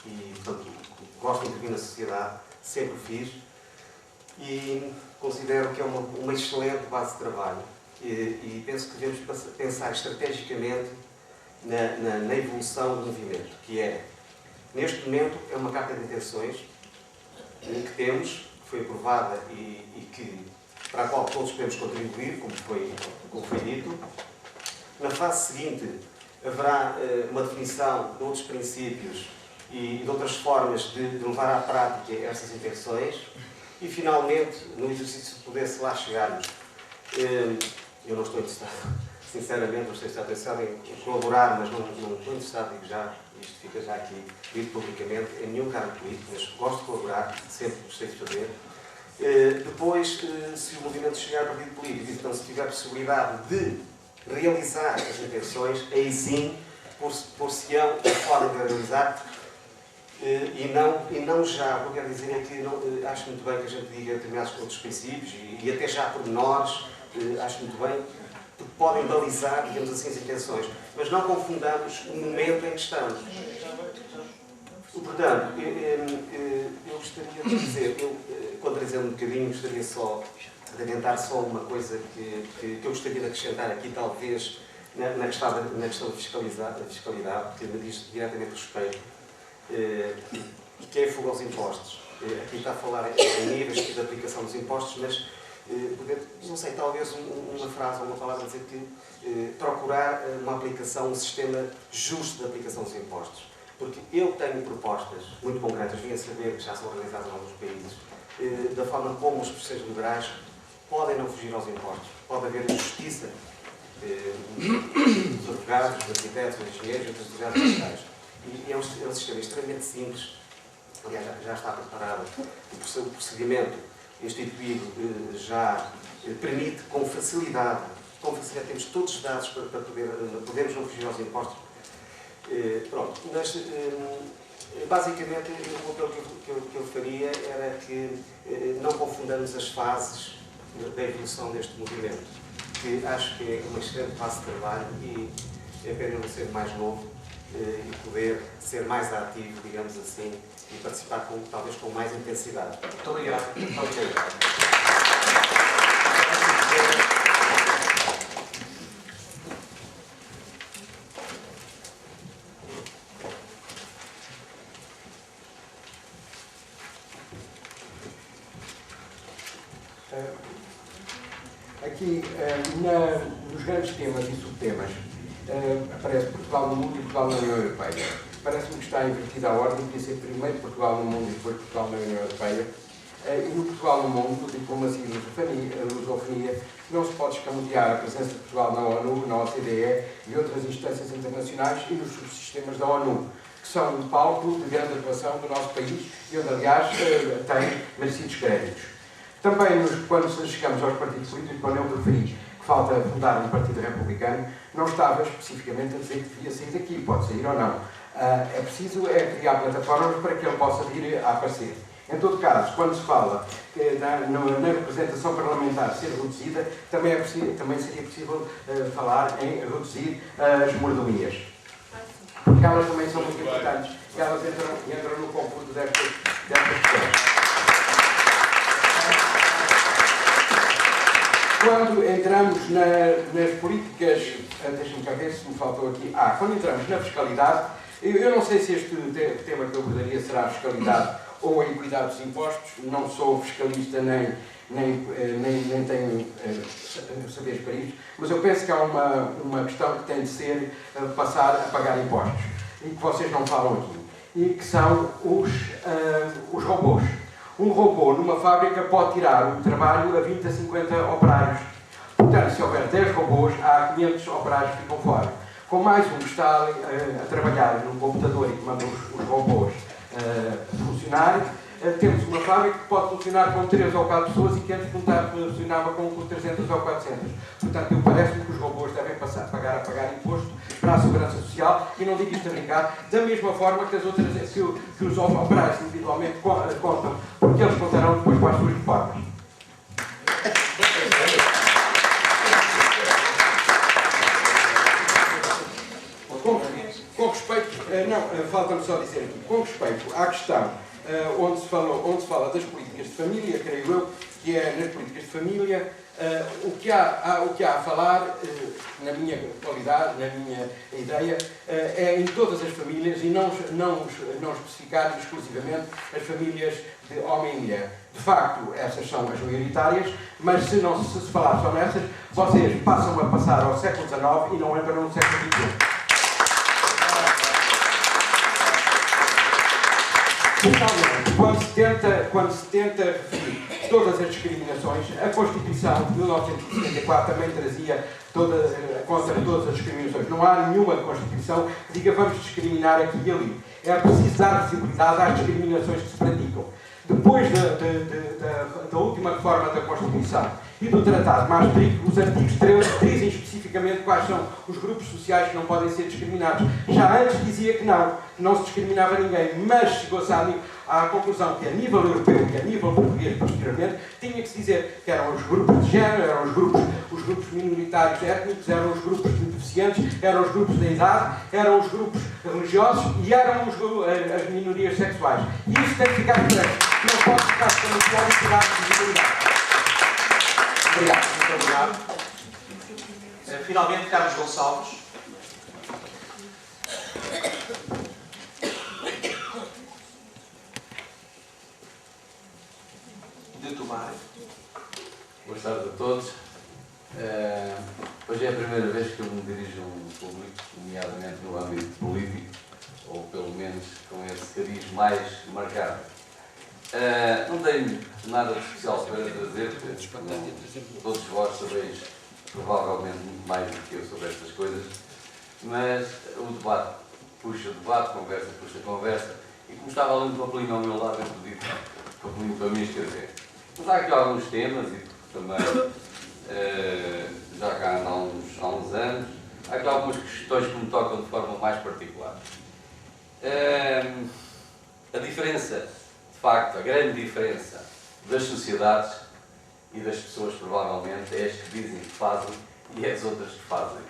e portanto, gosto de intervir na sociedade, sempre o fiz, e considero que é uma excelente base de trabalho. E penso que devemos pensar estrategicamente na evolução do movimento, que é, neste momento, é uma carta de intenções que temos, que foi aprovada para a qual todos podemos contribuir, como foi dito. Na fase seguinte, haverá uma definição de outros princípios e de outras formas de levar à prática estas intenções. E, finalmente, no exercício de poder-se lá chegarmos, eu não estou interessado, sinceramente, não estou interessado em colaborar, mas não estou interessado, digo já, isto fica já aqui dito publicamente, em nenhum cargo político, mas gosto de colaborar, sempre gostei de fazer. Depois, se o movimento chegar a partido político, então se tiver a possibilidade de realizar as intenções, aí sim, por-se-ão a forma de realizar, e não já, o que eu quero dizer é que acho muito bem que a gente diga determinados outros princípios, e até já pormenores, acho muito bem, porque podem balizar, digamos assim, as intenções, mas não confundamos o momento em que estamos. Portanto, eu gostaria de dizer, contradizendo um bocadinho, gostaria só de adiantar só uma coisa que eu gostaria de acrescentar aqui, talvez, na questão da fiscalidade, que me diz diretamente respeito, que é a fuga aos impostos. Aqui está a falar em níveis de aplicação dos impostos, mas, não sei, talvez uma frase ou uma palavra a dizer que procurar uma aplicação, um sistema justo de aplicação dos impostos. Porque eu tenho propostas muito concretas, vim a saber que já são realizadas em alguns países, da forma como os processos liberais podem não fugir aos impostos. Pode haver justiça dos advogados, dos arquitetos, dos engenheiros e das atividades fiscais. E é um sistema extremamente simples, aliás, já está preparado. O procedimento instituído já permite, com facilidade, temos todos os dados para podermos não fugir aos impostos. Pronto, mas basicamente o apelo que eu faria era que não confundamos as fases da evolução deste movimento, que acho que é uma excelente fase de trabalho e é pena não ser mais novo e poder ser mais ativo, digamos assim, e participar talvez com mais intensidade. Muito obrigado. Muito obrigado. Aqui, nos grandes temas e subtemas, aparece Portugal no mundo e Portugal na União Europeia. Parece-me que está invertida a ordem, podia ser primeiro Portugal no mundo e depois Portugal na União Europeia. E no Portugal no mundo, diplomacia e lusofonia, não se pode escamotear a presença de Portugal na ONU, na OCDE e outras instâncias internacionais e nos subsistemas da ONU, que são um palco de grande atuação do nosso país e onde, aliás, tem merecidos créditos. Também, quando chegamos aos partidos políticos, quando eu referi que falta fundar um partido republicano, não estava especificamente a dizer que devia sair daqui, pode sair ou não. É preciso criar plataformas para que ele possa vir a aparecer. Em todo caso, quando se fala na representação parlamentar ser reduzida, também seria possível falar em reduzir as mordomias. Porque elas também são muito importantes e elas entram no conjunto destas questões. Quando entramos nas políticas, deixa-me cá ver se me faltou aqui, quando entramos na fiscalidade, eu não sei se este tema que eu abordaria será a fiscalidade ou a equidade dos impostos, não sou fiscalista nem tenho saberes para isso, mas eu penso que há uma questão que tem de ser passar a pagar impostos, e que vocês não falam aqui, e que são os robôs. Um robô numa fábrica pode tirar o trabalho a 20 a 50 operários. Portanto, se houver 10 robôs, há 500 operários que ficam fora. Com mais um que está a trabalhar num computador e que manda os robôs funcionar, temos uma fábrica que pode funcionar com 3 ou 4 pessoas e que antes funcionava com 300 ou 400. Portanto, parece-me que os robôs devem passar a pagar imposto para a segurança social, e não digo isto a brincar, da mesma forma que que os operários individualmente contam, porque eles contarão depois para as suas reformas. Com respeito, Falta-me só dizer aqui, com respeito à questão onde se fala das políticas de família, creio eu, que é nas políticas de família, o que há a falar, na minha qualidade, na minha ideia, é em todas as famílias e não especificar exclusivamente as famílias de homem e mulher. De facto, essas são as maioritárias, mas se falar só nessas, vocês passam a passar ao século XIX e não entram no século XXI. Quando se tenta referir todas as discriminações, a Constituição de 1974 também trazia contra todas as discriminações. Não há nenhuma Constituição que diga vamos discriminar aqui e ali. É preciso dar visibilidade às discriminações que se praticam. Depois da última reforma da Constituição e do Tratado Maastricht, os artigos 13 dizem especificamente quais são os grupos sociais que não podem ser discriminados. Já antes dizia que não se discriminava ninguém, mas chegou-se à conclusão que a nível europeu e a nível português, posteriormente, tinha que se dizer que eram os grupos de género, eram os grupos minoritários étnicos, eram os grupos de deficientes, eram os grupos da idade, eram os grupos religiosos e eram as minorias sexuais. E isso tem que ficar correto. Não pode ficar com a qualidade de visibilidade. Obrigado. Muito obrigado. Finalmente, Carlos Gonçalves. De tomar. Boas tardes a todos. Hoje é a primeira vez que eu me dirijo a um público, nomeadamente no âmbito político, ou pelo menos com esse cariz mais marcado. Não tenho nada de especial para trazer, porque todos vós sabeis provavelmente muito mais do que eu sobre estas coisas, mas o debate puxa debate, conversa puxa conversa, e como estava ali um papelinho ao meu lado, eu pedi papelinho para mim escrever. Mas há aqui alguns temas, e também já cá ando há uns anos, há aqui algumas questões que me tocam de forma mais particular. A diferença, de facto, a grande diferença das sociedades e das pessoas, provavelmente, é as que dizem que fazem e as outras que fazem.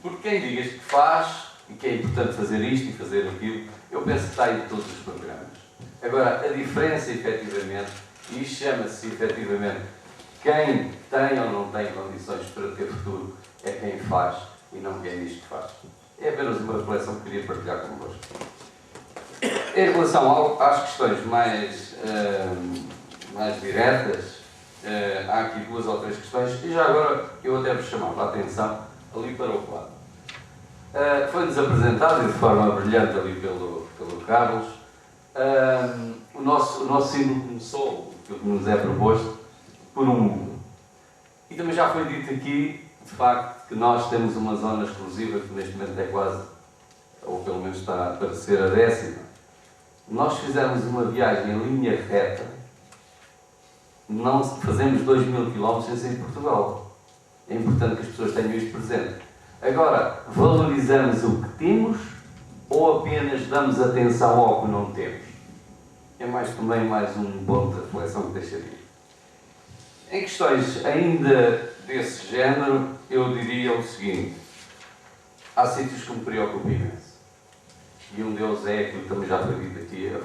Porque quem diz que faz e que é importante fazer isto e fazer aquilo, eu penso que está em todos os programas. Agora, a diferença, efetivamente, e isto chama-se, efetivamente, quem tem ou não tem condições para ter futuro é quem faz e não quem diz que faz. É apenas uma reflexão que queria partilhar convosco. Em relação às questões mais diretas, há aqui 2 ou 3 questões, e já agora eu até vos chamava a atenção ali para o quadro. Foi-nos apresentado, e de forma brilhante ali pelo Carlos, o nosso símbolo começou, o que nos é proposto, por um mundo. E também já foi dito aqui, de facto, que nós temos uma zona exclusiva que neste momento é quase, ou pelo menos está a parecer a 10ª. Nós fizemos uma viagem em linha reta, não fazemos 2000 km sem sair de Portugal. É importante que as pessoas tenham isto presente. Agora, valorizamos o que temos ou apenas damos atenção ao que não temos? É também mais um ponto de reflexão que deixaria. Em questões ainda desse género, eu diria o seguinte: há sítios que me preocupam imenso. E um deles é aquilo que também já foi dito aqui, a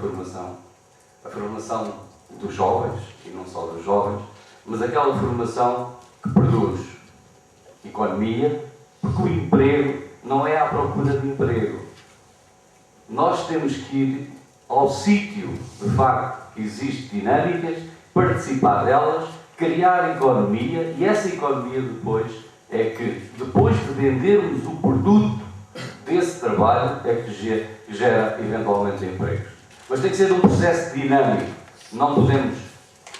formação dos jovens, e não só dos jovens, mas aquela formação que produz economia, porque o emprego não é à procura de emprego. Nós temos que ir ao sítio, de facto, que existem dinâmicas, participar delas, criar economia, e essa economia depois é que, depois de vendermos o produto desse trabalho, é que gera eventualmente empregos. Mas tem que ser um processo dinâmico. Não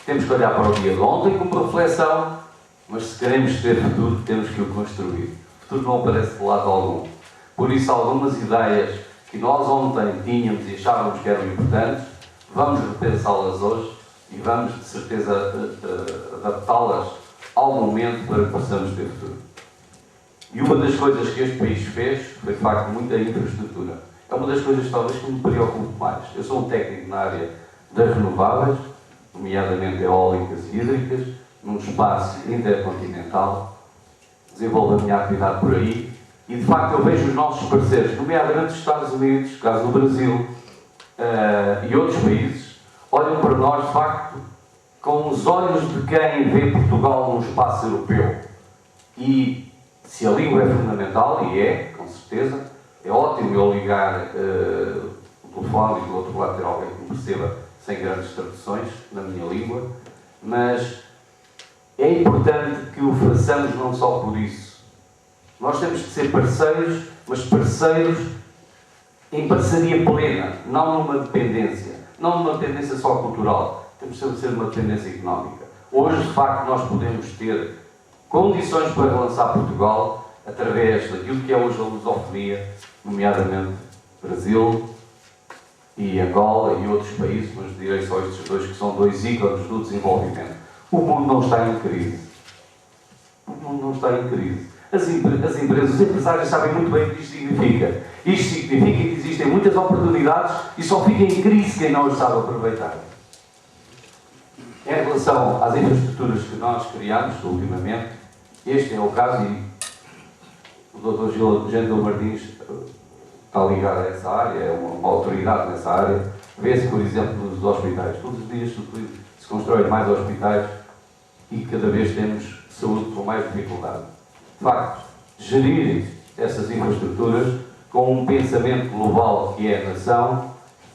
temos que olhar para o dia de ontem como reflexão, mas se queremos ter futuro, temos que o construir. O futuro não aparece de lado algum. Por isso, algumas ideias que nós ontem tínhamos e achávamos que eram importantes, vamos repensá-las hoje e vamos, de certeza, adaptá-las ao momento para que possamos ter futuro. E uma das coisas que este país fez foi, de facto, muita infraestrutura. É uma das coisas, talvez, que me preocupe mais. Eu sou um técnico na área das renováveis, nomeadamente eólicas e hídricas, num espaço intercontinental. Desenvolvo a minha atividade por aí E de facto eu vejo os nossos parceiros, nomeadamente os Estados Unidos, caso do Brasil, e outros países, olham para nós de facto com os olhos de quem vê Portugal num espaço europeu. E se a língua é fundamental, e é, com certeza, é ótimo eu ligar o telefone e do outro lado ter alguém que me perceba sem grandes traduções na minha língua, mas é importante que o façamos não só por isso. Nós temos que ser parceiros, mas parceiros em parceria plena, não numa dependência. Não numa dependência só cultural. Temos que ser uma dependência económica. Hoje, de facto, nós podemos ter condições para relançar Portugal através daquilo que é hoje a lusofonia, nomeadamente Brasil e Angola e outros países, mas direi só estes dois que são dois ícones do desenvolvimento. O mundo não está em crise. O mundo não está em crise. As empresas, os empresários sabem muito bem o que isto significa. Isto significa que existem muitas oportunidades e só fica em crise quem não as sabe aproveitar. Em relação às infraestruturas que nós criamos ultimamente, este é o caso e o Dr. Gentil Martins está ligado a essa área, é uma autoridade nessa área. Vê-se, por exemplo, nos hospitais. Todos os dias se constroem mais hospitais e cada vez temos saúde com mais dificuldade. De facto, gerir essas infraestruturas com um pensamento global que é a nação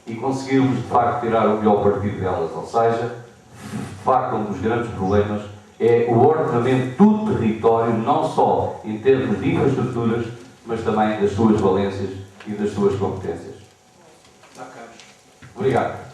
e conseguirmos, de facto, tirar o melhor partido delas. Ou seja, de facto, um dos grandes problemas é o ordenamento do território, não só em termos de infraestruturas, mas também das suas valências e das suas competências. Dá cá. Obrigado.